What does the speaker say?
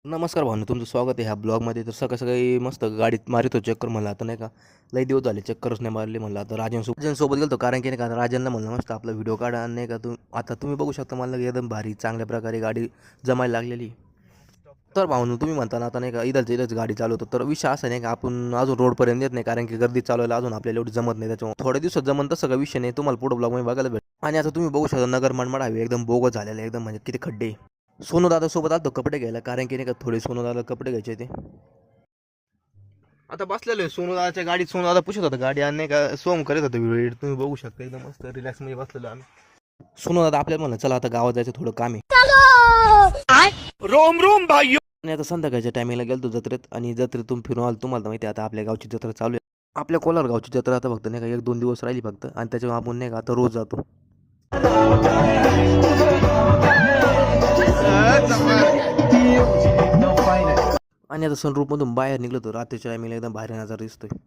नमस्कार भावना, तुमचं स्वागत आहे ह्या ब्लॉगमध्ये. तर सकाळी मस्त गाडीत मारितो चक्कर. म्हणलं आता नाही का, लई दिवस झाले चक्करच नाही मारली. म्हणलं आता राजांसोबत गेलो, कारण की नाही का राजांना म्हणलं मस्त आपला व्हिडिओ काढा. आणि नाही का आता तुम्ही बघू शकता, मला एकदम भारी चांगल्या प्रकारे गाडी जमायला लागलेली. तर भावना, तुम्ही म्हणता ना आता नाही का इथंच गाडी चालवतो, तर विषय असा नाही का आपण अजून रोडपर्यंत येत नाही, कारण की गर्दी चालवायला अजून आपल्याला एवढी जमत नाही. त्याच्यामुळे थोड्या दिवसात जमन तसं का विषय नाही, तुम्हाला पुढे ब्लॉगमध्ये बघायला भेटेल. आणि आता तुम्ही बघू शकता नगर मनमाड हायवे एकदम बोगस झालेला आहे, एकदम म्हणजे किती खड्डे. सोनू दादा सोबत आलतो कपडे घ्यायला, कारण की नाही का थोडे सोनू दादा कपडे घ्यायचे ते. आता बसलेलो आहे सोनू दादाच्या गाडीत. सोनू दादा पुशत होता गाडी, आणि नाही का सोम करत होता व्हिडिओ. तुम्ही बघू शकता एकदम मस्त रिलॅक्स मध्ये बसलेलो आम्ही. सोनू दादा आपल्याला म्हणलं चला आता गावात जायचं, थोडं काम आहे. रोम रोम भाई. आणि आता संध्याकाळच्या टायमिंगला गेलो जत्रेत, आणि जत्रेतून फिरून आलो. तुम्हाला तर माहिती आहे आता आपल्या गावची जत्रा चालू आहे. आपल्या कोलार गावची जत्रा आता फक्त नाही का 1-2 दिवस राहिली फक्त, आणि त्याच्यावर आपण नाही का आता रोज जातो. आणि आता सनरूफमधून बाहेर निघलो तर रात्रीच्या टायमिंगला एकदम भारी नजारा दिसतोय.